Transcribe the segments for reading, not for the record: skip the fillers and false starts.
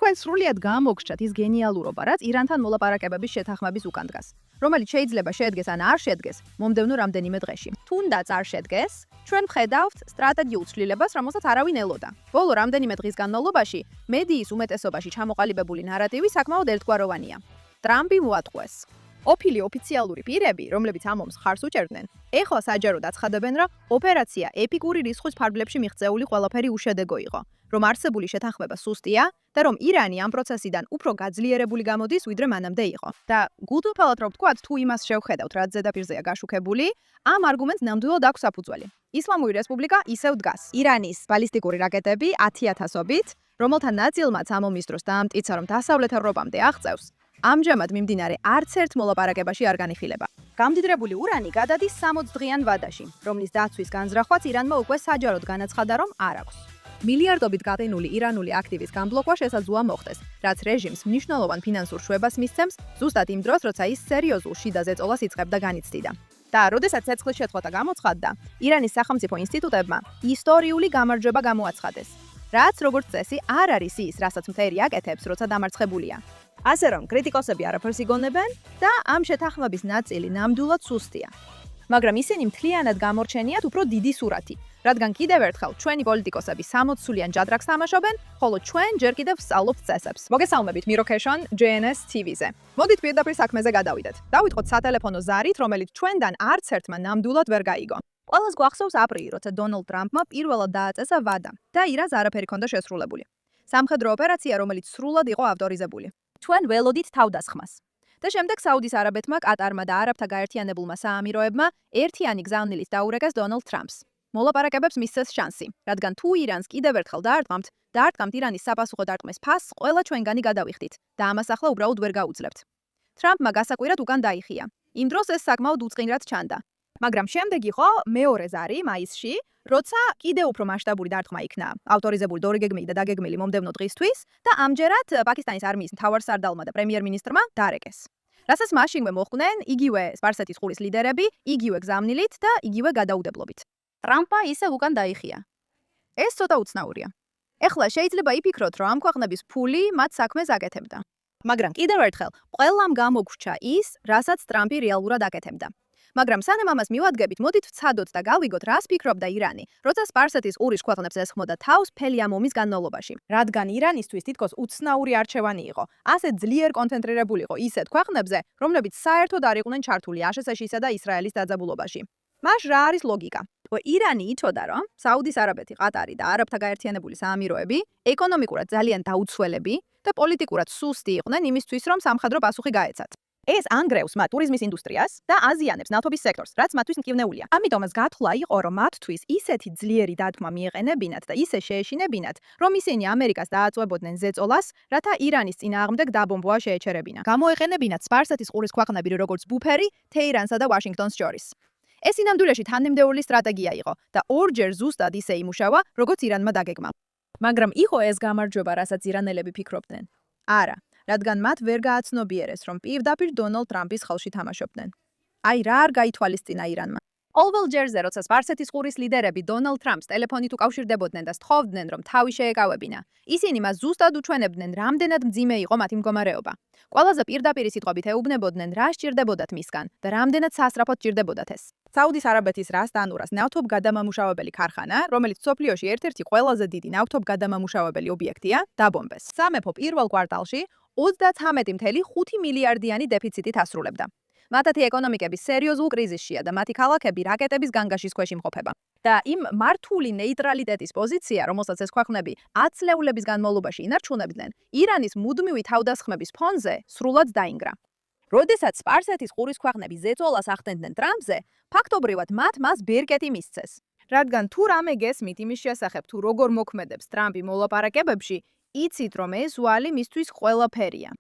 თქვენ სრულიად გამოგჩათ ის გენიალურობა, რაც ირანთან მოლაპარაკებების შეთანხმების უკან დგას, რომელიც შეიძლება შედგეს ან არ შედგეს მომდევნო რამდენიმე დღეში. თუნდაც არ შედგეს, ჩვენ ვხედავთ სტრატეგიულ ცვლილებას, რომელსაც არავინ ელოდა. ბოლო რამდენიმე დღის განმავლობაში მედიის უმეტესობაში ჩამოყალიბებული ნარატივი საკმაოდ ერთგვაროვანია. ტრამპი მოატყვეს. ოფიციალური პირები, რომლებიც ამ ომს ხარს უჭერდნენ, ეხლა საჯაროდ აცხადებენ, რომ ოპერაცია ეპიკური რისხვის ფარგლებში მიღწეული ყველაფერი უშედეგო იყო, რომ არსებული შეთანხმება სუსტია და რომ ირანი ამ პროცესიდან უფრო გაძლიერებული გამოდის, ვიდრე მანამდე იყო. და გულთუხელად რომ ვთქვათ, თუ იმას შევხედავთ, რაც ზედაპირზეა გაშუქებული, ამ არგუმენტს ნამდვილად აქვს საფუძველი. ისლამური რესპუბლიკა ისევ დგას. ირანის ბალისტიკური რაკეტები 10,000-ობით, რომელთა ნაწილმაც ამ ომის დროს დაამტკიცა, რომ დასავლეთ ევროპამდე აღწევს. ამჟამად მიმდინარე არც ერთ მოლაპარაკებაში არ განიხილება. გამდიდრებული ურანი გადადის 60 დღიან ვადაში, რომლის დაცვის განზრახვაც ირანმა უკვე საჯაროდ განაცხადა, რომ არ აქვს. მილიარდობით გაყინული ირანული აქტივის გამბლოკვა შესაძლოა მოხდეს, რაც რეჟიმს მნიშვნელოვან ფინანსურ შვებას მისცემს, ზუსტად იმ დროს, როცა ის სერიოზულ შიდა ზეწოლას იწყებდა განიცდიდა. და როდესაც ცეცხლის შეწყვეტა გამოცხადდა, ირანის სახელმწიფო ინსტიტუტებმა ისტორიული გამარჯვება გამოაცხადეს, რაც როგორც წესი არ არის ის, რასაც მთელი აკეთებს, როცა დამარცხებულია. ასე რომ კრიტიკოსები არაფერს იგონებენ და ამ შეთანხმების ნაწილი ნამდვილად სუსტია. მაგრამ ისინი მთლიანად გამორჩენიათ უფრო დიდი სურათი, რადგან კიდევ ერთხელ ჩვენი პოლიტიკოსები 60-სულიან ჭადრაკს თამაშობენ, ხოლო ჩვენ ჯერ კიდევ ვსწავლობთ წესებს. მოგესალმებით მიროქეშონ JNS TV-ზე. მოდით პირდაპირ საქმეზე გადავიდეთ. დავიტყოთ სატელეფონო ზარით, რომელიც ჩვენდან არც ერთმა ნამდვილად ვერ გაიგო. ყველას გვახსოვს აპრილი, როცა დონალდ ტრამპმა პირველად დააწესა ვადა და ირანს არაფერი ჰქონდა შესრულებული. სამხედრო ოპერაცია, რომელიც სრულად იყო ავტორიზებული. ჩვენ ველოდით თავდასხმას. და შემდეგ საუდის არაბეთმა, კატარმა და არაბთა გაერთიანებულმა საამიროებმა ერთიანი გზავნილით დაურეკეს დონალდ ტრამპს. მოლაპარაკებებს მისცეს შანსი, რადგან თუ ირანს კიდევ ერთხელ დაარტყამთ ირანის საპასუხო დარტყმის ფასს, ყველა ჩვენგანი გადავიხდით და ამას ახლა უბრალოდ ვერ გაუძლებთ. ტრამპმა გასაკვირად უკან დაიხია. იმ დროს ეს საკმაოდ უწყინრად ჩანდა. მაგრამ შემდეგ იყო მეორე ზარი მაისში, როცა კიდევ უფრო მასშტაბური დარტყმა იქნა ავტორიზებული დორიგეგმილი და დაგეგმილი მომდევნო დღისთვის და ამჯერად პაკისტანის არმიის მთავარსარდალმა და პრემიერ-მინისტრმა დარეკეს. რასაც მაშინვე მოხვდნენ იგივე სპარსეთის ყურის ლიდერები, იგივე გზავნილით და იგივე გადაუდებლობით. ტრამპმა ისევ უკან დაიხია. ეს ცოტა უცნაურია. ეხლა შეიძლება იფიქროთ, რომ ამ ქვეყნების ფული მათ საქმეს აკეთებდა. მაგრამ კიდევ ერთხელ, ყველამ გამოგრჩა ის, რასაც ტრამპი რეალურად აკეთებდა. მაგრამ სანამ ამას მივადგებით, მოდით ვცადოთ და გავიგოთ, რას ფიქრობდა ირანი, როცა სპარსეთის ყურის ქვეყნებს ესხმოდა თავს მთელი ამ ომის განმავლობაში. რადგან ირანისთვის თითქოს უცნაური არჩევანი იყო, ასე ძლიერ კონცენტრირებული იყო ისეთ ქვეყნებზე, რომლებიც საერთოდ არ იყვნენ ჩართული აშშ-ისა და ისრაელის დაძაბულობაში. მაშ რა არის ლოგიკა? ირანი იცოდა, რომ საუდის არაბეთი, ყატარი და არაბთა გაერთიანებული საამიროები ეკონომიკურად ძალიან დაუცველები და პოლიტიკურად სუსტი იყვნენ იმისთვის, რომ სამხედრო პასუხი გაეცათ. ეს ანგრევს მათ ტურიზმის ინდუსტრიას და აზიანებს ნავთობის სექტორს, რაც მათთვის მკივნეულია. ამიტომაც გათვლა იყო, რომ მათთვის ისეთი ძლიერი დათმა მიეყენებინათ და ისე შეეშინებინათ, რომ ისინი ამერიკას დააწვებოდნენ ზეწოლას, რათა ირანის წინააღმდეგ დაბომბვა შეეჩერებინა. გამოეყენებინათ სპარსეთის ყურის ქვეყნები როგორც ბუფერი თეირანსა და ვაშინგტონს შორის. ეს ინამდვილეში თანმიმდევრული სტრატეგია იყო და ორჯერ ზუსტად ისე იმუშავა, როგორც ირანმა დაგეგმა. მაგრამ იყო ეს გამარჯვება, რასაც ირანელები ფიქრობდნენ? არა. რადგან მათ ვერ გააცნობიერეს, რომ პირდაპირ დონალდ ტრამპის ხელში თამაშობდნენ. აი რა არ გაითვალისწინა ირანმა. ყოველ ჯერზე, როცა სპარსეთის ყურის ლიდერები დონალდ ტრამპს ტელეფონით უკავშირდებოდნენ და სთხოვდნენ, რომ თავი შეეკავებინა, ისინი მას ზუსტად უჩვენებდნენ, რამდენად მძიმე იყო მათი მდგომარეობა. ყველაზე პირდაპირი სიტყვებით ეუბნებოდნენ, რა სჭირდებოდათ მისგან და რამდენად სასწრაფოდ სჭირდებოდათ ეს. საუდის არაბეთის რასტანურას ნავთობგადამამუშავებელი ქარხანა, რომელიც მსოფლიოში ერთ-ერთი ყველაზე დიდი ნავთობგადამამუშავებელი ობიექტია, დაბომბეს. სამეფო პირველ კვარტალში 33.5 მილიარდიანი დეფიციტით ასრულებდა. მათი ეკონომიკები სერიოზულ კრიზისშია და მათი ქალაქები რაკეტების განგაშის ქვეშ იმყოფება. და იმ მართული ნეიტრალიტეტის პოზიცია, რომელსაც ეს ქვეყნები 10 წლეულების განმავლობაში ინარჩუნებდნენ, ირანის მუდმივი თავდასხმების ფონზე სრულად დაინგრა. როდესაც სპარსეთის ყურის ქვეყნები ზეწოლას ახდენდნენ ტრამპზე, ფაქტობრივად მათ მას ბერკეტი მისცეს. რადგან თუ რამე გესმით იმის შესახებ, თუ როგორ მოქმედებს ტრამპი მოლაპარაკებებში, იცით, რომ ეს ვალი მისთვის ყველაფერია.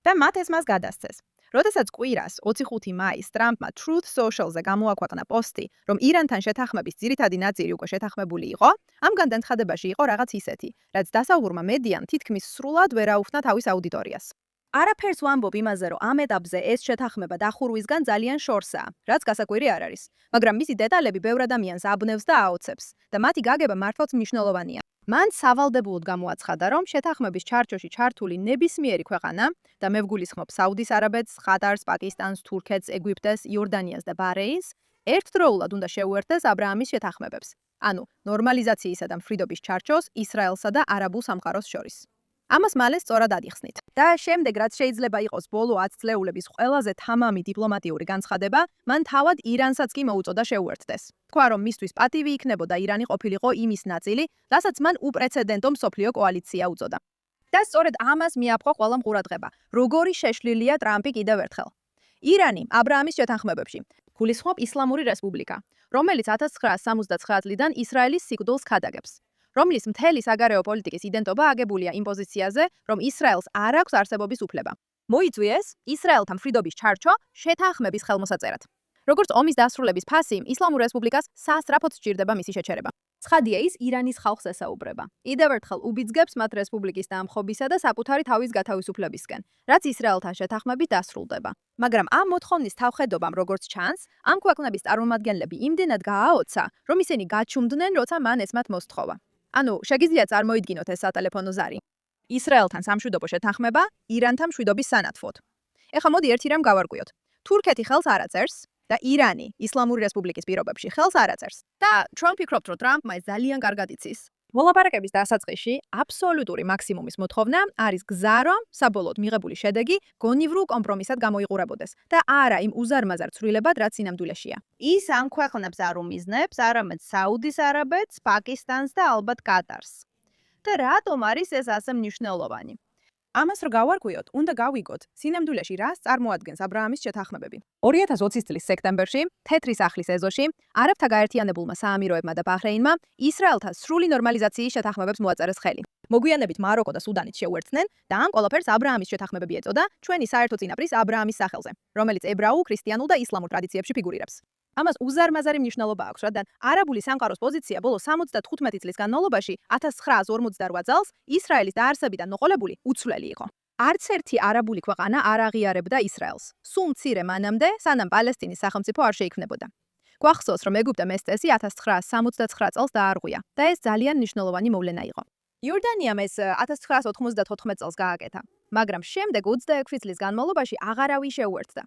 და მათ ეს მას გადასცეს. როდესაც კვირას 25 მაისს ტრამპმა Truth Social-ზე გამოაქვეყნა პოსტი, რომ ირანთან შეთანხმების ძირითადი ნაწილი უკვე შეთანხმებული იყო, ამ განცხადებაში იყო რაღაც ისეთი, რაც დასავლურმა მედიამ თითქმის სრულად ვერ აუხსნა თავის აუდიტორიას. არაფერს ვამბობ იმაზე, რომ ამ ეტაპზე ეს შეთანხმება დახურვისგან ძალიან შორსაა, რაც გასაკვირი არ არის, მაგრამ მისი დეტალები ბევრ ადამიანს აბნევს და აოცებს და მათი გაგება მართლაც მნიშვნელოვანია. მან სავალდებულოდ გამოაცხადა, რომ შეთანხმების ჩარჩოში ჩართული ნებისმიერი ქვეყანა და მე ვგულისხმობ საუდის არაბეთს, ყატარს, პაკისტანს, თურქეთს, ეგვიპტეს, იორდანიას და ბაჰრეინს, ერთდროულად უნდა შეუერთდეს აბრაამის შეთანხმებებს. ანუ ნორმალიზაციისა და მშვიდობის ჩარჩოს ისრაელსა და არაბულ სამყაროს შორის. ამას მალე სწორად ადიხსნით. და შემდეგ, რაც შეიძლება იყოს ბოლო 10 წლეულების ყველაზე თამამი დიპლომატიური განცხადება, მან თავად ირანსაც კი მოუწოდა შეუერთდეს. თქვა, რომ მისთვის პატივი იქნებოდა ირანი ყოფილიყო იმის ნაწილი, რასაც მან უპრეცედენტო მსოფლიო კოალიცია უწოდა. და სწორედ ამას მიაპყო ყველამ ყურადღება. როგორი შეშლილია ტრამპი კიდევ ერთხელ. ირანი აბრაამის შეთანხმებებში გულისხმობ ისლამური რესპუბლიკა, რომელიც 1979 წლიდან ისრაელის სიკვდილს ქადაგებს. რომლის მთელი საგარეო პოლიტიკის იდენტობა აგებულია იმ პოზიციაზე, რომ ისრაელს არ აქვს არსებობის უფლება. მოიწვიეს ისრაელთან მშვიდობის ჩარჩო შეთანხმების ხელმოსაწერად. როგორც ომის დასრულების ფასი, ისლამურ რესპუბლიკას სასწრაფოდ სჭირდება მისი შეჩერება. ცხადია ის ირანის ხალხს ესაუბრება. კიდევ ერთხელ უბიძგებს მათ რესპუბლიკის დამხობისა და საკუთარი თავის გათავისუფლებისკენ, რაც ისრაელთან შეთანხმებით დასრულდება. მაგრამ ამ მოთხოვნის თავხედობამ, როგორც ჩანს, ამ ქვეყნების წარმომადგენლები იმდენად გააოცა, რომ ისინი გაჩუმდნენ, როცა მან ესმათ მოსთხოვა. ანუ შეგიძლია წარმოიდგინოთ ეს სატელეფონო ზარი. ისრაელთან სამშვიდობო შეთანხმება, ირანთან მშვიდობის სანათლოდ. ეხლა მოდი ერთი რამ გავარკვიოთ. თურქეთი ხელს არ აწერს და ირანი ისლამური რესპუბლიკის პირობებში ხელს არ აწერს. და ჩვენ ვფიქრობთ, რომ ტრამპმა ეს ძალიან კარგად იცის. მოლაპარაკების დასაწყისში აბსოლუტური მაქსიმუმის მოთხოვნა არის გზა, რომ საბოლოოდ მიღებული შედეგი გონივრულ კომპრომისად გამოიყურებოდეს და არა იმ უზარმაზარ ცვლილებად, რაც სინამდვილეშია. ის ამ ქვეყნებს არ უმიზნებს, არამედ საუდის არაბეთს, პაკისტანს და ალბათ კატარს. და რატომ არის ეს ასე მნიშვნელოვანი? ამას რო გავარკვიოთ, უნდა გავიგოთ, სინამდვილეში რას წარმოადგენს აბრაამის შეთანხმებები. 2020 წლის სექტემბერში, თეთრი სახლის ეზოში, არაბთა გაერთიანებულმა საამიროებმა და ბაჰრეინმა ისრაელთან სრული ნორმალიზაციის შეთანხმებებს მოაწერეს ხელი. მოგვიანებით მაროკო და სუდანიც შეუერთდნენ და ამ ყველაფერს აბრაამის შეთანხმებები ეწოდა, ჩვენი საერთო წინაპრის აბრაამის სახელზე, რომელიც ებრაულ, ქრისტიანულ და ისლამურ ტრადიციებში ფიგურირებს. ამას უზარმაზარი მნიშვნელობა აქვს, რადგან არაბული სამყაროს პოზიცია ბოლო 75 წლის განმავლობაში 1948 წელს ისრაელის დაარსებიდან მოყოლებული უცვლელი იყო. არც ერთი არაბული ქვეყანა არ აღიარებდა ისრაელს. სულ მცირე მანამდე, სანამ პალესტინის სახელმწიფო არ შეიქმნებოდა. გვახსოვს, რომ ეგვიპტემ ეს წესი 1979 წელს დაარღვია და ეს ძალიან მნიშვნელოვანი მოვლენა იყო. იორდანიამ ეს 1994 წელს გააკეთა, მაგრამ შემდეგ 26 წლის განმავლობაში აღარავის შეუერთდა.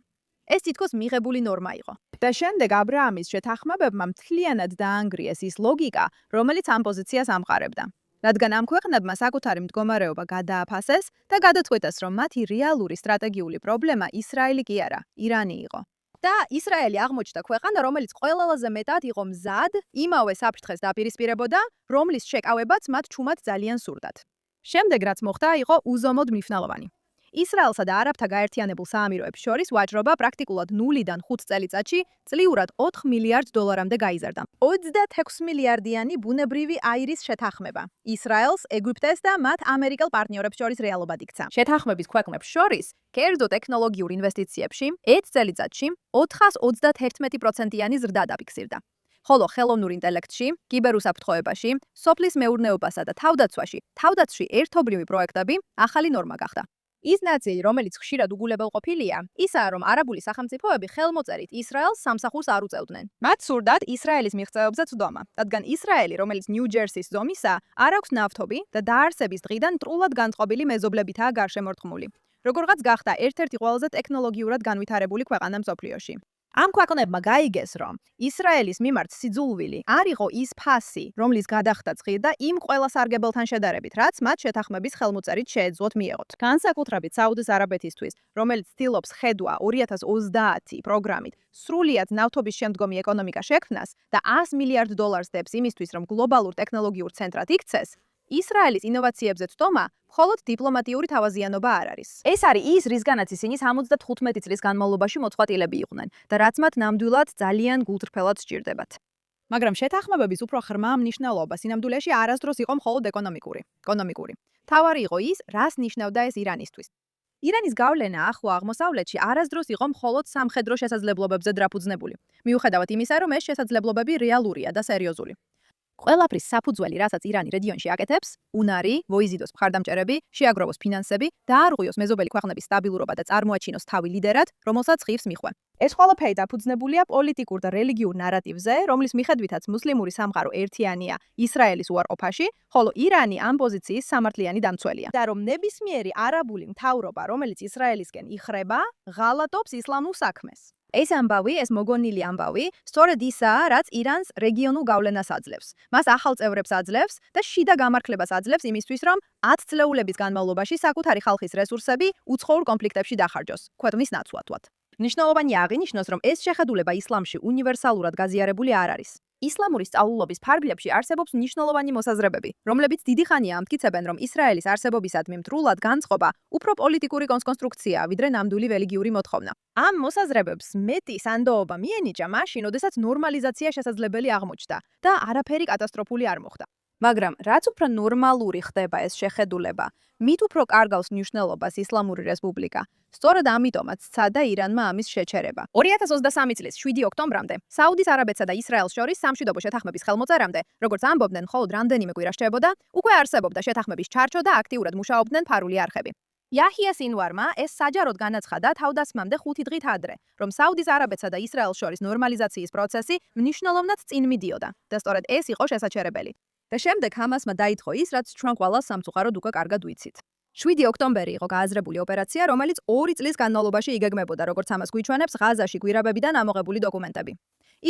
ეს თითქოს მიღებული ნორმა იყო. და შემდეგ აბრაამის შეთანხმებებმა მთლიანად დაანგრიეს ის ლოგიკა, რომელიც ამ პოზიციას ამყარებდა. რადგან ამ ქვეყნებმა საკუთარი მდგომარეობა გადააფასეს და გადაწყვიტეს, რომ მათი რეალური სტრატეგიული პრობლემა ისრაელი კი არა, ირანი იყო. და ისრაელი აღმოჩნდა ქვეყანა, რომელიც ყველაზე მეტად იყო მზად იმავე საფრთხეს დაპირისპირებოდა, რომლის შეკავებაც მათ ჩუმად ძალიან სურდათ. შემდეგ რაც მოხდა, იყო უზომოდ მნიშვნელოვანი. ისრაელსა და არაბთა გაერთიანებულ საამიროებს შორის ვაჭრობა პრაქტიკულად 0-დან 5 წელიწადში წლიურად 4 მილიარდ დოლარამდე გაიზარდა. 26 მილიარდიანი ბუნებრივი აირის შეთანხმება. ისრაელს, ეგვიპტეს და მათ ამერიკელ პარტნიორებს შორის რეალობად იქცა. შეთანხმების ქვეყნებს შორის კერძო ტექნოლოგიურ ინვესტიციებში 1 წელიწადში 411%-იანი ზრდა დაფიქსირდა. ხოლო ხელოვნურ ინტელექტში, კიბერუსაფრთხოებაში, სოფლის მეურნეობასა და თავდაცვაში ერთობლივი პროექტები ახალი ნორმა გახდა. ის ნაწილი, რომელიც ხშირად უგულებელყოფილია, ისაა, რომ არაბული სახელმწიფოები ხელმოწერით ისრაელს სამსახურს არ უწევდნენ. მათ სურდათ ისრაელის მიღწევებზე წვდომა, რადგან ისრაელი, რომელიც ნიუ-ჯერსის ზომისა, არ აქვს ნავთობი და დაარსების დღიდან მტრულად განწყობილი მეზობლებითაა გარშემორტყმული. როგორღაც გახდა ერთ-ერთი ყველაზე ტექნოლოგიურად განვითარებული ქვეყანა მსოფლიოში. ამ ქვეყნებმა გაიგეს, რომ ისრაელის მიმართ სიძულვილი არ იყო ის ფასი, რომლის გადახდაც ღირდა იმ ყველა სარგებელთან შედარებით, რაც მათ შეთანხმების ხელმოწერით შეეძლოთ მიეღოთ. განსაკუთრებით საუდის არაბეთისთვის, რომელიც ცდილობს ხედვა 2030 პროგრამით სრულიად ნავთობის შემდგომი ეკონომიკა შექმნას და 100 მილიარდ დოლარს დებს იმისთვის, რომ გლობალურ ტექნოლოგიურ ცენტრად იქცეს, ისრაელის ინოვაციებზე წვდომა მხოლოდ დიპლომატიური თავაზიანობა არ არის. ეს არის ის, რისგანაც ისინი 75 წლის განმავლობაში მოწყვეტილები იყვნენ და რაც მათ ნამდვილად ძალიან გულწრფელად სჭირდებათ. მაგრამ შეთანხმებების უფრო ღრმა მნიშვნელობა სინამდვილეში არასდროს იყო მხოლოდ ეკონომიკური. თავარი იყო ის, რას ნიშნავდა ეს ირანისთვის. ირანის გავლენა ახლო აღმოსავლეთში არასდროს იყო მხოლოდ სამხედრო შესაძლებლობებზე დრაფუძნებული, მიუხედავად იმისა, რომ ეს შესაძლებლობები რეალურია და სერიოზული. ყველაფრის საფუძველი, რასაც ირანი რეგიონში აკეთებს, უნარი, მოიზიდოს მხარდამჭერები, შეაგროვოს ფინანსები, დაარღვიოს მეზობელი ქვეყნების სტაბილურობა და წარმოაჩინოს თავი ლიდერად, რომელსაც ღირს მიხვდა. ეს ყველაფერი დაფუძნებულია პოლიტიკურ და რელიგიურ ნარატივზე, რომლის მიხედვითაც მუსლიმური სამყარო ერთიანია ისრაელის უარყოფაში, ხოლო ირანი ამ პოზიციის სამართლიანი დამცველია. და რომ ნებისმიერი არაბული მთავრობა, რომელიც ისრაელისკენ იხრება, ღალატობს ისლამურ საქმეს. ეს ამბავი, ეს მოგონილი ამბავი, სწორედ ისაა, რაც ირანს რეგიონულ გავლენას აძლევს. მას ახალ წევრებს აძლევს და შიდა გამართლებას აძლევს იმისთვის, რომ 10 წლეულების განმავლობაში საკუთარი ხალხის რესურსები უცხოურ კონფლიქტებში დახარჯოს, ქვეყნის ნაცვლად. მნიშვნელოვანი აღინიშნოს, რომ ეს შეხედულება ისლამში უნივერსალურად გაზიარებული არ არის. ისლამური სწავლულობის ფარგლებში არსებობს მნიშვნელოვანი მოსაზრებები, რომლებიც დიდი ხანია ამტკიცებენ, რომ ისრაელის არსებობისადმი მტრულად განწყობა უფრო პოლიტიკური კონსტრუქციაა, ვიდრე ნამდვილი რელიგიური მოთხოვნა. ამ მოსაზრებებს მეტი სანდოობა მიენიჭა მაშინ, როდესაც ნორმალიზაცია შესაძლებელი აღმოჩნდა და არაფერი კატასტროფული არ მოხდა. მაგრამ რაც უფრო ნორმალური ხდება ეს შეხედულება, მით უფრო კარგავს მნიშვნელობას ისლამური რესპუბლიკა. სწორედ ამიტომაც სცადა ირანმა ამის შეჩერება. 2023 წლის 7 ოქტომბრამდე საუდის არაბეთსა და ისრაელს შორის სამშვიდობო შეთანხმების ხელმოწერამდე, როგორც ამბობდნენ, მხოლოდ რამდენიმე კვირა რჩებოდა, უკვე არსებობდა შეთანხმების ჩარჩო და აქტიურად მუშაობდნენ ფარული არხები. იაჰია სინვარმა ეს საჯაროდ განაცხადა თავდასხმამდე 5 დღით ადრე, რომ საუდის არაბეთსა და ისრაელს შორის ნორმალიზაციის პროცესი მნიშვნელოვნად წინ მიდიოდა და სწორედ ეს იყო შესაჩერებელი. და შემდეგ ჰამასმა დაიწყო ის, რაც ჩვენ ყველა სამწუხაროდ უკვე კარგად ვიცით. 7 ოქტომბერი იყო გააზრებული ოპერაცია, რომელიც 2 წლის განმავლობაში იგეგმებოდა, როგორც ამას გვიჩვენებს ღაზაში გვირაბებიდან ამოღებული დოკუმენტები.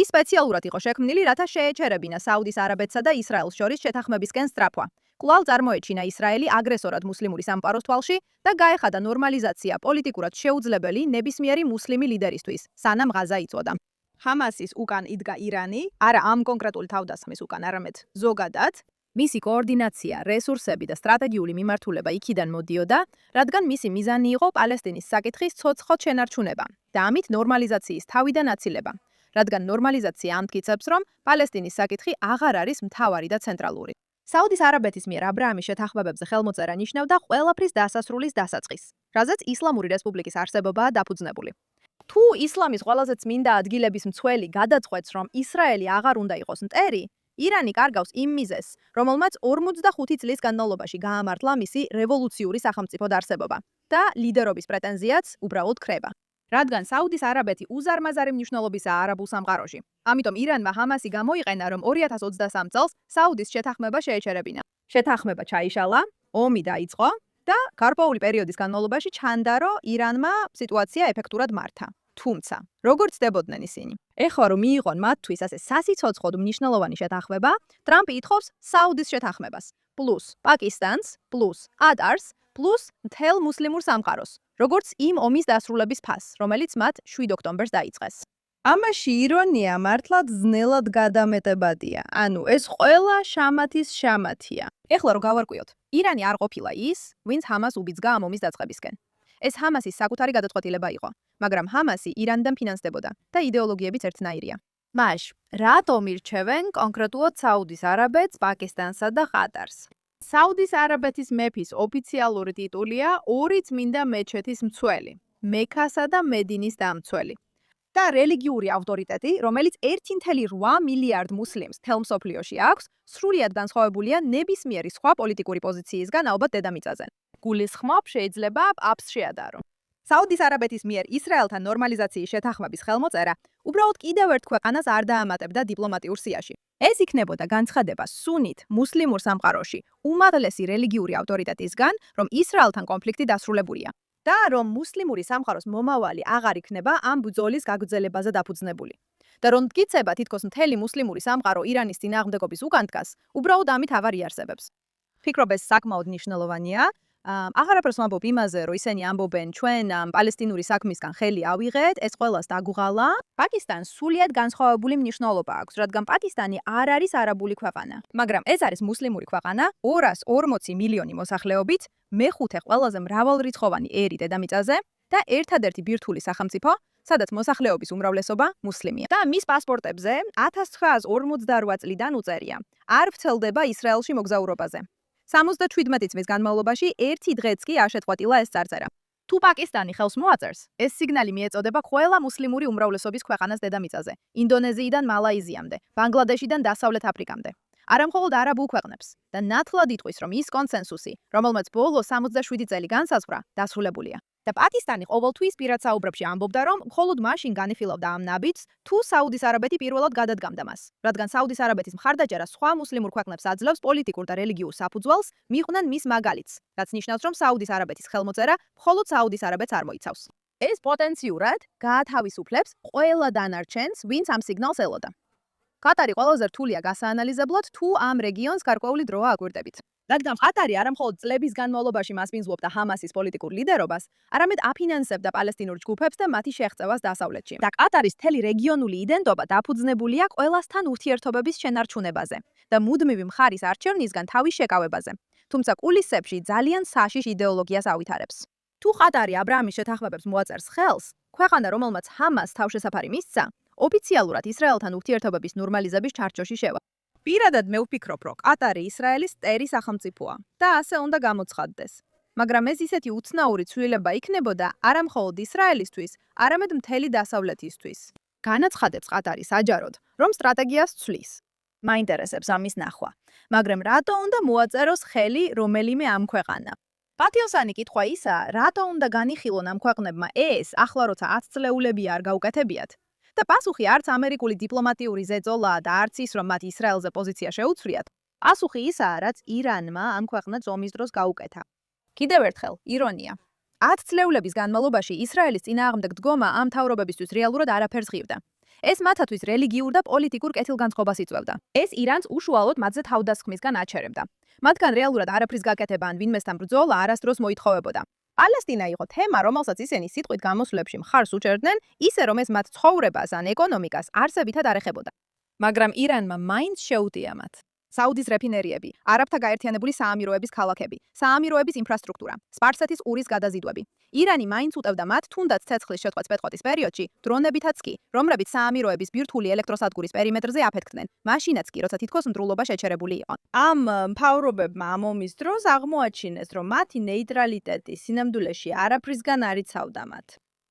ის სპეციალურად იყო შექმნილი, რათა შეეჩერებინა საუდის არაბეთსა და ისრაელს შორის შეთანხმებისკენ სწრაფვა. კვლავ წარმოეჩინა ისრაელი აგრესორად მუსლიმური სამყაროს თვალში და გაეხადა ნორმალიზაცია პოლიტიკურად შეუძლებელი ნებისმიერი მუსლიმი ლიდერისთვის, სანამ ღაზა იწვოდა. ჰამასის უკან იდგა ირანი, არა ამ კონკრეტული თავდასხმის უკან, არამედ ზოგადად. მისი კოორდინაცია, რესურსები და სტრატეგიული მიმართულება იქიდან მოდიოდა, რადგან მისი მიზანი იყო პალესტინის საკითხის ცოცხლად შენარჩუნება და ამით ნორმალიზაციის თავიდან აცილება. რადგან ნორმალიზაცია ამტკიცებს, რომ პალესტინის საკითხი აღარ არის მთავარი და ცენტრალური. საუდის არაბეთის მიერ აბრაამის შეთანხმებებზე ხელმოწერა ნიშნავდა ყველაფრის დასასრულის დასაწყისს, რაზეც ისლამური რესპუბლიკის არსებობაა დაფუძნებული. თუ ისლამის ყველაზე წმინდა ადგილების მცველი გადაწყვეტს, რომ ისრაელი აღარ უნდა იყოს მტერი, ირანი კარგავს იმ მიზეზს, რომელმაც 45 წლის განმავლობაში გაამართლა მისი რევოლუციური სახელმწიფო არსებობა და ლიდერობის პრეტენზიაც უბრალოდ ქრება. რადგან საუდის არაბეთი უზარმაზარი მნიშვნელობისაა არაბულ სამყაროში. ამიტომ ირანმა ჰამასი გამოიყენა, რომ 2023 წელს საუდის შეთანხმება შეეჩერებინა. შეთანხმება ჩაიშალა, ომი დაიწყო და გარკვეული პერიოდის განმავლობაში ჩანდა, რომ ირანმა სიტუაცია ეფექტურად მართა. თუმცა, როგორც დებოდნენ ისინი, ეხლა რომ მიიღონ მათთვის ასე სასიცოცხლოდ მნიშვნელოვანი შეთანხმება, ტრამპი ითხოვს საუდის შეთანხმებას, პლუს პაკისტანს, პლუს ატარს, პლუს მთელ მუსლიმურ სამყაროს, როგორც იმ ომის დასრულების ფასს, რომელიც მათ 7 ოქტომბერს დაიწყეს. ამაში ირონია მართლაც ძნელად გადამეტებადია. ანუ ეს ყველა შამათის შამათია. ეხლა რომ გავარკვიოთ, ირანი არ ყოფილა ის, ვინც ჰამას უბიძგა ამ ომის დაწყებისკენ. ეს ჰამასის საკუთარი გადაწყვეტილება იყო, მაგრამ ჰამასი ირანიდან ფინანსდებოდა და იდეოლოგიებიც ერთნაირია. მაშ, რატომ ირჩევენ კონკრეტულად საუდის არაბეთს, პაკისტანსა და ყატარს? საუდის არაბეთის მეფის ოფიციალური ტიტულია ორი წმინდა მეჩეთის მცველი, მექასა და მედინის დამცველი. და რელიგიური ავტორიტეტი, რომელიც 1.8 მილიარდ მუსლიმს მთელ მსოფლიოში აქვს, სრულიად განსხვავებულია ნებისმიერი სხვა პოლიტიკური პოზიციისგან ალბათ დედამიწაზე. გულისხმობ შეიძლება აპს შეადარო. საუდის არაბეთის მიერ ისრაელთან ნორმალიზაციის შეთანხმების ხელმოწერა უბრალოდ კიდევ ერთ ქვეყანას არ დაამატებდა დიპლომატიურ სიაში. ეს იქნებოდა განცხადება სუნით მუსლიმურ სამყაროში უმაღლესი რელიგიური ავტორიტეტისგან, რომ ისრაელთან კონფლიქტი დასრულებულია და რომ მუსლიმური სამყაროს მომავალი აღარ იქნება ამ ბრძოლის გაგრძელებაზე დაფუძნებული. და რომ მტკიცება თითქოს მთელი მუსლიმური სამყარო ირანის წინააღმდეგობის უკან დგას, უბრალოდ ამით აღარ იარსებებს. ფიქრობ ეს საკმაოდ მნიშვნელოვანია. აღარაფერს ვამბობ იმაზე, რომ ისინი ამბობენ, ჩვენ პალესტინური საქმისგან ხელი ავიღეთ, ეს ყველას დაგუღალა. პაკისტანს სრულიად განსხვავებული მნიშვნელობა აქვს, რადგან პაკისტანი არ არის არაბული ქვეყანა. მაგრამ ეს არის მუსლიმური ქვეყანა, 240 მილიონი მოსახლეობით, მეხუთე ყველაზე მრავალრიცხოვანი ერი დედამიწაზე და ერთადერთი ბირთვული სახელმწიფო, სადაც მოსახლეობის უმრავლესობა მუსლიმია. და მის პასპორტებზე 1948 წლიდან უწერია, არ ვრცელდება ისრაელში მოგზაურობაზე. 77 წლის განმავლობაში ერთი დღეც კი არ შეწყვეტილა ეს წარწერა. თუ პაკისტანი ხელს მოაწერს, ეს სიგნალი მიეწოდება ყველა მუსლიმური უმრავლესობის ქვეყანას დედამიწაზე, ინდონეზიიდან მალაიზიამდე, ბანგლადეშიდან დასავლეთ აფრიკამდე. არა მხოლოდ არაბულ ქვეყნებს და ნათლად იტყვის, რომ ის კონსენსუსი, რომელმაც ბოლო 67 წელი განსაზღვრა, დასრულებულია. და პაკისტანი ყოველთვის პირად საუბრებში ამბობდა, რომ მხოლოდ მაშინ განიხილავდა ამ ნაბიჯს, თუ საუდის არაბეთი პირველად გადადგამდა მას. რადგან საუდის არაბეთის მხარდაჭერა სხვა მუსლიმურ ქვეყნებს აძლევს პოლიტიკურ და რელიგიურ საფუძველს, მიყვნენ მის მაგალითს, რაც ნიშნავს, რომ საუდის არაბეთის ხელმოწერა მხოლოდ საუდის არაბეთს არ მოიცავს. ეს პოტენციურად გაათავისუფლებს ყველა დანარჩენს, ვინც ამ სიგნალს ელოდა. ყატარი ყველაზე რთულია გასაანალიზებლად, თუ ამ რეგიონს გარკვეული დროა აკვირდებით. რადგან ყატარი არა მხოლოდ წლების განმავლობაში მასპინძლობდა ჰამასის პოლიტიკურ ლიდერობას, არამედ აფინანსებდა პალესტინურ ჯგუფებს და მათი შეღწევას დასავლეთში. და ყატარის მთელი რეგიონული იდენტობა დაფუძნებულია ყველასთან ურთიერთობების შენარჩუნებაზე და მუდმივი მხარის არჩევნისგან თავის შეკავებაზე. თუმცა კულისებში ძალიან საშიშ იდეოლოგიას ავითარებს. თუ ყატარი აბრაამის შეთანხმებებს მოაწერს ხელს, ქვეყანა, რომელმაც ჰამასს თავშესაფარი მისცა, ოფიციალურად ისრაელთან ურთიერთობების ნორმალიზების ჩარჩოში შევა. პირადად მე ვფიქრობ, რომ ყატარი ისრაელის წერი სახელმწიფოა და ასე უნდა გამოცხადდეს. მაგრამ ეს ისეთი უცნაური ცვლილება იქნებოდა არა მხოლოდ ისრაელისთვის, არამედ მთელი დასავლეთისთვის. განაცხადებს ყატარი საჯაროდ, რომ სტრატეგიას ცვლის. მაინტერესებს ამის ნახვა, მაგრამ რატო უნდა მოაწეროს ხელი რომელიმე ამ ქვეყანა? პატიოსანი კითხვა ისაა, რატო უნდა განიხილონ ამ ქვეყნებმა ეს, ახლა როცა 10 წლეულები არ გაუკეთებიათ? და პასუხი არც ამერიკული დიპლომატიური ზეწოლაა და არც ის, რომ მათ ისრაელზე პოზიცია შეუცვლიათ. პასუხი ისაა, რაც ირანმა ამ ქვეყნებს ომის დროს გაუკეთა. კიდევ ერთხელ, ირონია. 10 წლეულების განმავლობაში ისრაელის წინააღმდეგ დგომა ამ მთავრობებისთვის რეალურად არაფერს ღირდა. ეს მათთვის რელიგიურ და პოლიტიკურ კეთილგანწყობას იწვევდა. ეს ირანს უშუალოდ მათზე თავდასხმისგან აჩერებდა. მათგან რეალურად არაფრის გაკეთება ან ვინმესთან ბრძოლა არასდროს მოითხოვებოდა. პალესტინა იყო თემა, რომელსაც ისინი სიტყვით გამოსვლებში მხარს უჭერდნენ, ისე რომ ეს მათ ცხოვრებას ან ეკონომიკას არსებითად არ ეხებოდა. მაგრამ ირანმა მაინც შეუტია მათ. საუდის რეფინერიები, არაბთა გაერთიანებული საამიროების ქალაქები, საამიროების ინფრასტრუქტურა, სპარსეთის ყურის გადაზიდვები. ირანი მაინც უტევდა მათ, თუნდაც ცეცხლის შეწყვეტ-პეტყვის პერიოდში, დრონებითაც კი, რომლებიც საამიროების ბირთვული ელექტროსადგურის პერიმეტრზე აფეთქდნენ, მაშინაც კი, როცა თითქოს მდრულობა შეჩერებული იყო. ამ მთავრობებმა ამ ომის დროს აღმოაჩინეს, რომ მათი ნეიტრალიტეტი სინამდვილეში არაფრისგან არ იცავდა მათ.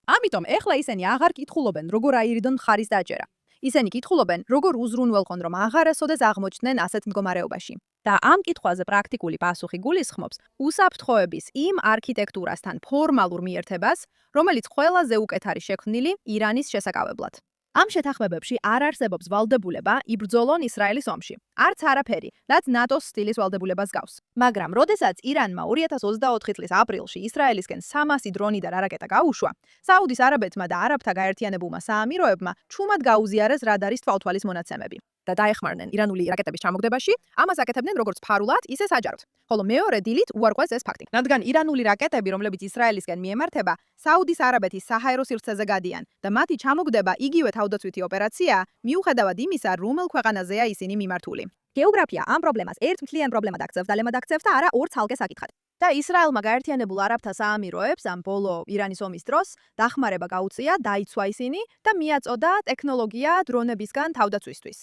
ამიტომ ეხლა ისინი აღარ კითხულობენ, როგორ აირიდონ მხარის დაჭერა. ისინი კითხულობენ, როგორ უზრუნველყონ, რომ აღარასოდეს აღმოჩნდნენ ასეთ მდგომარეობაში. და ამ კითხვაზე პრაქტიკული პასუხი გულისხმობს უსაფრთხოების იმ არქიტექტურასთან ფორმალურ მიერთებას, რომელიც ყველაზე უკეთ არის შექმნილი ირანის შესაკავებლად. ამ შეთანხმებებში არ არსებობს ვალდებულება იბრძოლონ ისრაელის ომში. არც არაფერი, რაც ნატოს სტილის ვალდებულებას გავს. მაგრამ როდესაც ირანმა 2024 წლის აპრილში ისრაელისკენ 300 დრონი და რაკეტა გაუშვა, საუდის არაბეთმა და არაბთა გაერთიანებულმა საამიროებმა ჩუმად გაუზიარეს რადარის თვალთვალის მონაცემები. და დაეხმარნენ ირანული რაკეტების ჩამოგდებაში, ამას აკეთებდნენ როგორც ფარულად, ისე საჯაროდ. ხოლო მეორე დილით უარყვეს ეს ფაქტი. რადგან ირანული რაკეტები, რომლებიც ისრაელისკენ მიემართება, საუდის არაბეთის საჰაერო სივრცეზე გადიან და მათი ჩამოგდება იგივე თავდაცვითი ოპერაციაა, მიუხედავად იმისა, რომელ ქვეყანაზეა ისინი მიმართული. გეოგრაფია ამ პრობლემას ერთ მთლიან პრობლემად აქცევს და ლემად აქცევს და არა ორ ცალკე საკითხად. და ისრაელმა გაერთიანებულ არაბთა საამიროებს ამ ბოლო ირანის ომის დროს დახმარება გაუწია, დაიცვა ისინი და მიაწოდა ტექნოლოგია დრონებისგან თავდაცვისთვის.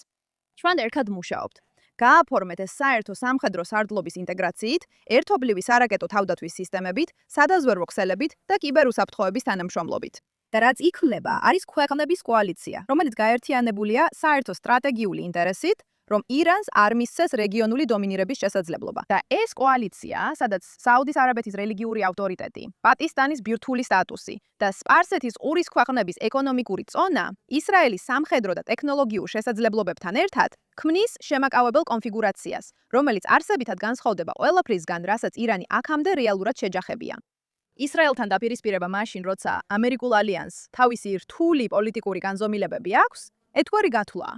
ჩვენ ერთად მუშაობთ. გააფორმეთ ეს საერთო სამხედრო სარდლობის ინტეგრაციით, ერთობლივი სარაკეტო თავდაცვის სისტემებით, სადაზვერვო ქსელებით და კიბერუსაფრთხოების თანამშრომლობით. და რაც იქნება, არის ქვეყნების კოალიცია, რომელიც გაერთიანებულია საერთო სტრატეგიული ინტერესით, რომ ირანს არ მისცეს რეგიონული დომინირების შესაძლებლობა. და ეს კოალიცია, სადაც საუდის არაბეთის რელიგიური ავტორიტეტი, პაკისტანის ბირთვული სტატუსი და სპარსეთის ყურის ქვეყნების ეკონომიკური წონა, ისრაელის სამხედრო და ტექნოლოგიურ შესაძლებლობებთან ერთად, ქმნის შემაკავებელ კონფიგურაციას, რომელიც არსებითად განსხვავდება ყველაფრისგან, რასაც ირანი აქამდე რეალურად შეჯახებია. ისრაელთან დაპირისპირება მაშინ, როცა ამერიკულ ალიანსს თავისი რთული პოლიტიკური განზომილებები აქვს, ეთგვარი გათვლაა.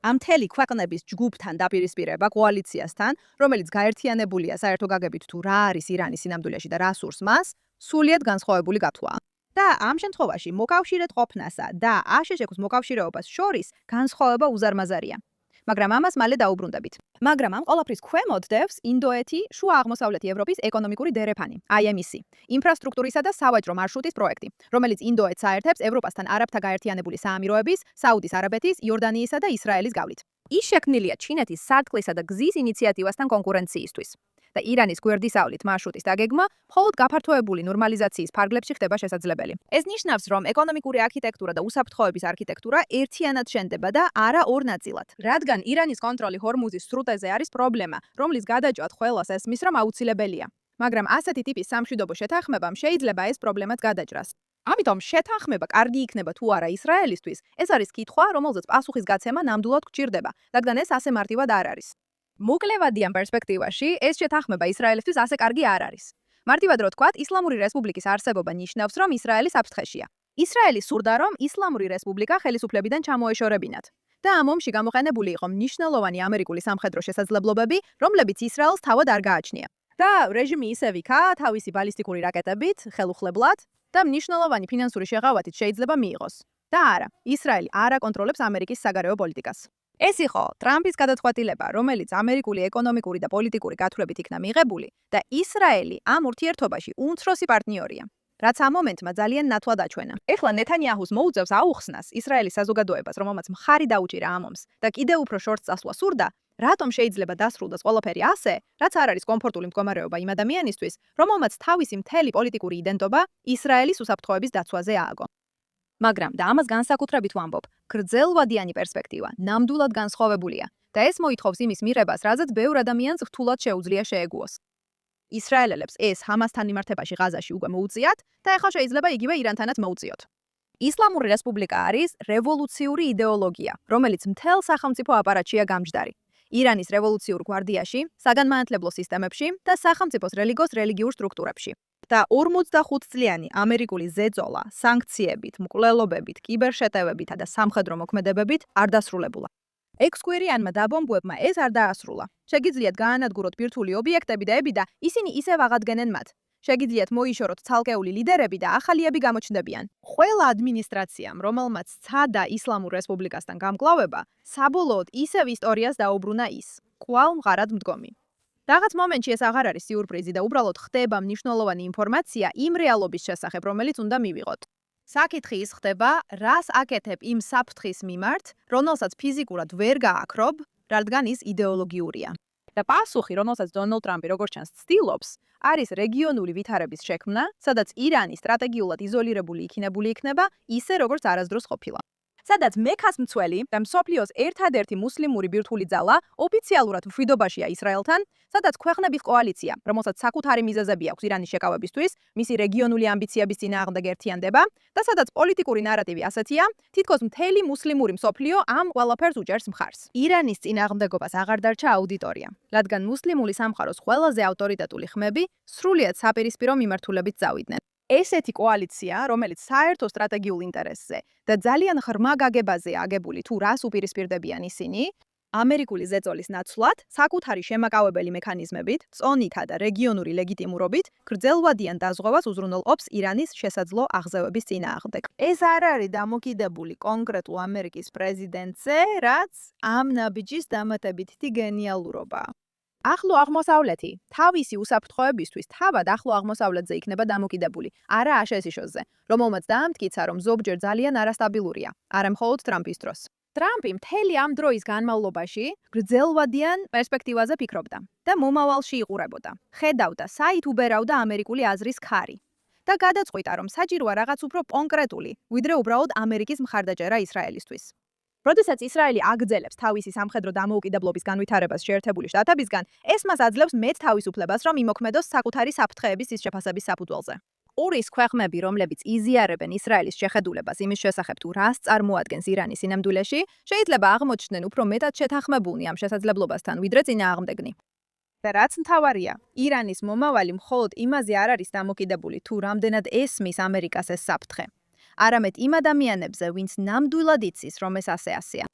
ამ მთელი ქვეყნების ჯგუფთან დაპირისპირება კოალიციასთან, რომელიც გაერთიანებულია საერთო გაგებით თუ რა არის ირანის სინამდვილეში და რა სურს მას, სრულიად განსხვავებული გათვლაა. და ამ შემთხვევაში მოკავშირედ ყოფნასა და აშშ-ს მოკავშირეობას შორის განსხვავება უზარმაზარია. მაგრამ ამას მალე დაუბრუნდებით. მაგრამ ამ ყველაფრის ქვემოთ დევს ინდოეთი, შუა აღმოსავლეთი ევროპის ეკონომიკური დერეფანი, IMEC, ინფრასტრუქტურისა და სავაჭრო მარშრუტის პროექტი, რომელიც ინდოეთს აერთებს ევროპასთან არაბთა გაერთიანებული საამიროების, საუდის არაბეთის, იორდანიისა და ისრაელის გავლით. ის შექმნილია ჩინეთის სარტყლისა და გზის ინიციატივასთან კონკურენციისთვის. და ირანის გვერდისავლით მარშრუტის დაგეგმა მხოლოდ გაფართოებული ნორმალიზაციის ფარგლებში ხდება შესაძლებელი. ეს ნიშნავს, რომ ეკონომიკური არქიტექტურა და უსაფრთხოების არქიტექტურა ერთიანად შენდება და არა ორ ნაწილად. რადგან ირანის კონტროლი ჰორმუზის სრუტეზე არის პრობლემა, რომლის გადაჭრა ყველას ესმის, რომ აუცილებელია. მაგრამ ასეთი ტიპის სამშვიდობო შეთანხმებამ შეიძლება ეს პრობლემაც გადაჭრას. ამიტომ შეთანხმება კარგი იქნება თუ არა ისრაელისთვის, ეს არის კითხვა, რომელზეც პასუხის გაცემა ნამდვილად გვჭირდება, რადგან ეს ასე მარტივად არ არის. მოკლევადიან პერსპექტივაში, ეს შეთანხმება ისრაელისთვის ასე კარგი არ არის. მარტივად რო ვთქვათ, ისლამური რესპუბლიკის არსებობა ნიშნავს, რომ ისრაელი საფრთხეშია. ისრაელი სურდა, რომ ისლამური რესპუბლიკა ხელისუფლებიდან ჩამოეშორებინათ. და ამ ომში გამოყენებული იყო მნიშვნელოვანი ამერიკული სამხედრო შესაძლებლობები, რომლებიც ისრაელს თავად არ გააჩნია. და რეჟიმი ისევ იქა თავისი ბალისტიკური რაკეტებით, ხელუხლებლად და მნიშვნელოვანი ფინანსური შეღავათით შეიძლება მიიღოს. და არა, ისრაელი არ აკონტროლებს ამერიკის საგარეო პოლიტიკას. ეს იყო ტრამპის გადაწყვეტილება, რომელიც ამერიკული ეკონომიკური და პოლიტიკური გათვლებით იქნა მიღებული და ისრაელი ამ ურთიერთობაში უმცროსი პარტნიორია. რაც ამ მომენტმა ძალიან ნათლად აჩვენა. ეხლა ნეთანიაჰუს მოუწევს აუხსნას ისრაელის საზოგადოებას, რომელმაც მხარი დაუჭირა ამ ომს და კიდევ უფრო შორს წასვლა სურდა, რატომ შეიძლება დასრულდეს ყველაფერი ასე, რაც არ არის კომფორტული მდგომარეობა იმ ადამიანისთვის, რომელმაც თავისი მთელი პოლიტიკური იდენტობა ისრაელის უსაფრთხოების დაცვაზე ააგო. მაგრამ და ამას განსაკუთრებით ვამბობ, გრძელვადიანი პერსპექტივა ნამდვილად განსხვავებულია და ეს მოითხოვს იმის მიღებას, რაზეც ბევრ ადამიანს რთულად შეუძლია შეეგუოს. ისრაელელებს ეს ჰამასთან მიმართებაში ღაზაში უკვე მოუწიათ და ახლა შეიძლება იგივე ირანთანაც მოუწიოთ. ისლამური რესპუბლიკა არის რევოლუციური იდეოლოგია, რომელიც მთელ სახელმწიფო აპარატშია გამჯდარი. ირანის რევოლუციურ გვარდიაში, საგანმანათლებლო სისტემებში და სახელმწიფოს რელიგიურ სტრუქტურებში. და 45 წლიანი ამერიკული ზეწოლა, სანქციებით, მკვლელობებით, კიბერშეტევებითა და სამხედრო მოქმედებებით არ დასრულებულა. 6 კვირიანმა დაბომბვებმა ეს არ დაასრულა. შეგიძლიათ გაანადგუროთ ბირთვული ობიექტები და ები და ისინი ისევ აღადგენენ მათ. შეგიძლიათ მოიშოროთ ცალკეული ლიდერები და ახალიები გამოჩნდებიან. ყველა ადმინისტრაციამ, რომელმაც სცადა ისლამურ რესპუბლიკასთან გამკლავება, საბოლოოდ ისევ ისტორიას დაუბრუნა ის. კვალ მღარად მდგომი. რაღაც მომენტში ეს აღარ არის სიურპრიზი და უბრალოდ ხდება მნიშვნელოვანი ინფორმაცია იმ რეალობის შესახებ, რომელიც უნდა მივიღოთ. საკითხი ის ხდება, რას აკეთებ იმ საფრთხის მიმართ, რომელსაც ფიზიკურად ვერ გააქრობ, რადგან ის იდეოლოგიურია. და პასუხი, რომელსაც დონალდ ტრამპი როგორც ჩანს ცდილობს, არის რეგიონული ვითარების შექმნა, სადაც ირანი სტრატეგიულად იზოლირებული იქნებული იქნება, ისე როგორც არასდროს ყოფილა. სადაც მექას მცველი და მსოფლიოს ერთადერთი მუსლიმური ბირთვული ძალა ოფიციალურად მშვიდობაშია ისრაელთან, სადაც ქვეყნების კოალიცია, რომელსაც საკუთარი მიზეზები აქვს ირანის შეკავებისთვის, მისი რეგიონული ამბიციების წინააღმდეგ ერთიანდება და სადაც პოლიტიკური ნარატივი ასეთია, თითქოს მთელი მუსლიმური მსოფლიო ამ ყველაფერს უჭერს მხარს. ირანის წინააღმდეგობას აღარ დარჩა აუდიტორია, რადგან მუსლიმური სამყაროს ყველაზე ავტორიტეტული ხმები სრულიად საპირისპირო მიმართულებით წავიდნენ. ესეთი კოალიცია, რომელიც საერთო სტრატეგიულ ინტერესზე და ძალიან ღრმა გაგებაზეა აგებული თუ რას უპირისპირდებიან ისინი, ამერიკული ზეწოლის ნაცვლად, საკუთარი შემაკავებელი მექანიზმებით, წონითა და რეგიონული ლეგიტიმურობით, გრძელვადიან დაზღვევას უზრუნველყოფს ირანის შესაძლო აღზევების წინააღმდეგ. ეს არ არის დამოკიდებული კონკრეტულ ამერიკის პრეზიდენტზე, რაც ამ ნაბიჯის დამატებითი გენიალურობაა. ახლო აღმოსავლეთი თავისი უსაფრთხოებისთვის თავად ახლო აღმოსავლეთზე იქნება დამოკიდებული, არა აშშ-ზე, რომელმაც დაამტკიცა, რომ ზოგჯერ ძალიან არასტაბილურია, არა მხოლოდ ტრამპის დროს. ტრამპი მთელი ამ დროის განმავლობაში გრძელვადიან პერსპექტივაზე ფიქრობდა და მომავალში იყურებოდა. ხედავდა, საით უბერავდა ამერიკული აზრის ქარი. და გადაწყვიტა, რომ საჭიროა რაღაც უფრო კონკრეტული, ვიდრე უბრალოდ ამერიკის მხარდაჭერა ისრაელისთვის. როდესაც ისრაელი აგრძელებს თავისი სამხედრო დამოუკიდებლობის განვითარებას შეერთებული შტატებისგან, ეს მას აძლევს მეტ თავისუფლებას, რომ იმოქმედოს საკუთარი საფრთხეების სისჩაფასების საფუძველზე. ორის ქვეყნები, რომლებიც იზიარებენ ისრაელის შეხედულებას იმის შესახებ, თუ რას წარმოადგენს ირანის სინამდვილეში, შეიძლება აღმოჩნდნენ უფრო მეტად შეთანხმებულნი ამ შესაძლებლობასთან, ვიდრე წინააღმდეგნი. და რაც მთავარია, ირანის მომავალი მხოლოდ იმაზე არ არის დამოკიდებული, თუ რამდენად ესმის ამერიკას ეს საფრთხე. არამედ იმ ადამიანებზე, ვინც ნამდვილად იცის, რომ ეს ასე-ასეა.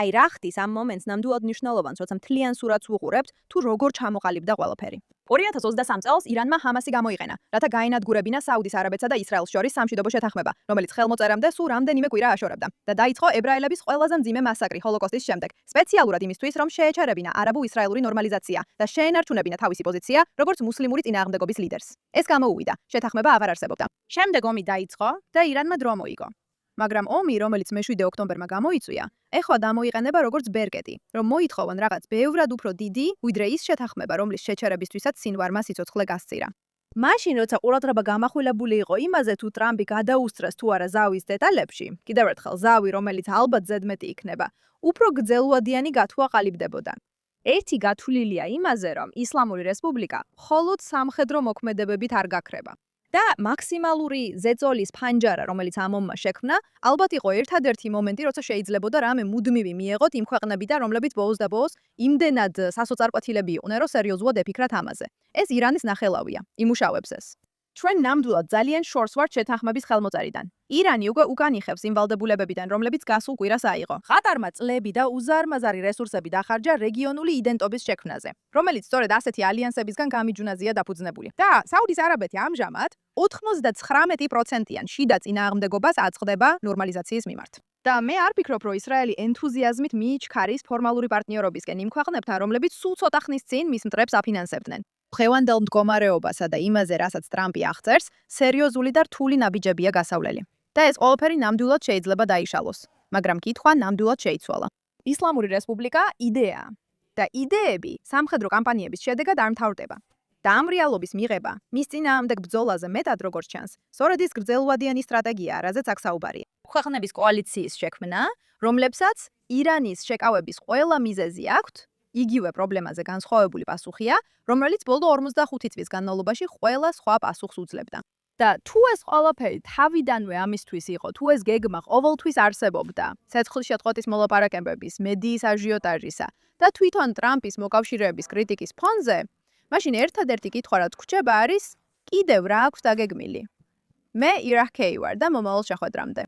აი რა ხდის ამ მომენტს ნამდვილად მნიშვნელოვანს, როცა მთლიან სურათს ვუყურებთ, თუ როგორ ჩამოყალიბდა ყველაფერი. 2023 წელს ირანმა ჰამასი გამოიყენა, რათა გაენადგურებინა საუდის არაბეთსა და ისრაელს შორის სამშვიდობო შეთანხმება, რომელიც ხელმოწერამდე სულ რამდენიმე კვირა აშორებდა და დაიწყო ებრაელების ყველაზე მძიმე მასაკრი ჰოლოკოსტის შემდეგ, სპეციალურად იმისთვის, რომ შეეჩერებინა არაბულ-ისრაელური ნორმალიზაცია და შეენარჩუნებინა თავისი პოზიცია, როგორც მუსლიმური წინააღმდეგობის ლიდერს. ეს გამოუვიდა, შეთანხმება აღარ არსებობდა. შემდეგ ომი დაიწყო და ირანმა დრო მოიგო. მაგრამ ომი, რომელიც მე-7 ოქტომბერმა გამოიწვია, ეხლა გამოიყენება როგორც ბერკეტი, რომ მოითხოვონ რაღაც ბევრად უფრო დიდი, ვიდრე ის შეთანხმება, რომლის შეჩერებისთვისაც სინვარმა სიცოცხლე გასწირა. მაშინ, როცა ყურადღება გამახვილებული იყო იმაზე, თუ ტრამპი გადაუსწრეს თუ არა ზავის დეტალებში, კიდევ ერთხელ ზავი, რომელიც ალბათ ზედმეტი იქნება, უფრო გრძელვადიანი გათვლა ყალიბდებოდა. ერთი გათვლილია იმაზე, რომ ისლამური რესპუბლიკა მხოლოდ სამხედრო მოქმედებებით არ გაქრება. და მაქსიმალური ზეწოლის ფანჯარა, რომელიც ამ ომმა შექმნა, ალბათ იყო ერთადერთი მომენტი, როცა შეიძლებოდა რამე მუდმივი მიეღოთ იმ ქვეყნებიდან, რომლებიც ბოლოს და ბოლოს იმდენად სასოწარკვეთილები იყვნენ, რომ სერიოზულად ეფიქრათ ამაზე. ეს ირანის ნახელავია, იმუშავებს ეს. ჩვენ ნამდვილად ძალიან შორს ვართ შეთანხმების ხელმოწერიდან. ირანი უკვე უკან იხევს იმ ვალდებულებებიდან, რომლებიც გასულ კვირას აიღო. ყატარმა წლები და უზარმაზარი რესურსები დახარჯა რეგიონული იდენტობის შექმნაზე, რომელიც სწორედ ასეთი ალიანსებისგან გამიჯუნაზია დაფუძნებული. და საუდის არაბეთი ამჟამად 99%-იან შიდა წინააღმდეგობას აწყდება ნორმალიზაციის მიმართ. და მე არ ფიქრობ, რომ ისრაელი ენთუზიაზმით მიიჩქარის ფორმალური პარტნიორობისკენ იმ ქვეყნებთან, რომლებიც სულ ცოტა ხნის წინ მის მტრებს აფინანსებდნენ. დღევანდელ მდგომარეობასა და იმაზე, რასაც ტრამპი აღწერს, სერიოზული და რთული ნაბიჯებია გასავლელი. და ეს ყველაფერი ნამდვილად შეიძლება დაიშალოს, მაგრამ კითხვა ნამდვილად შეიცვალა. ისლამური რესპუბლიკა იდეაა და იდეები სამხედრო კამპანიების შედეგად არ მთავრდება. და ამ რეალობის მიღება მის წინააღმდეგ ბრძოლაზე მეტად როგორც ჩანს, სწორედ ის გრძელვადიანი სტრატეგიაა, რაზეც აქ საუბარია. ქვეყნების კოალიციის შექმნა, რომლებსაც ირანის შეკავების ყველა მიზეზი აქვთ, იგივე პრობლემაზე განსხვავებული პასუხია, რომელიც ბოლო 45 წლის განმავლობაში ყველა სხვა პასუხს უძლებდა. და თუ ეს ყველაფერი თავიდანვე ამისთვის იყო, თუ ეს გეგმა ყოველთვის არსებობდა, ცეცხლის შეწყვეტის მოლაპარაკებების, მედიის აჟიოტაჟისა და თვითონ ტრამპის მოკავშირეების კრიტიკის ფონზე, მაშინ ერთადერთი კითხვა, რაც გვჭება, არის კიდევ რა აქვს დაგეგმილი. მე ირაჰ ქეი ვარ და მომავალ შეხვედრამდე.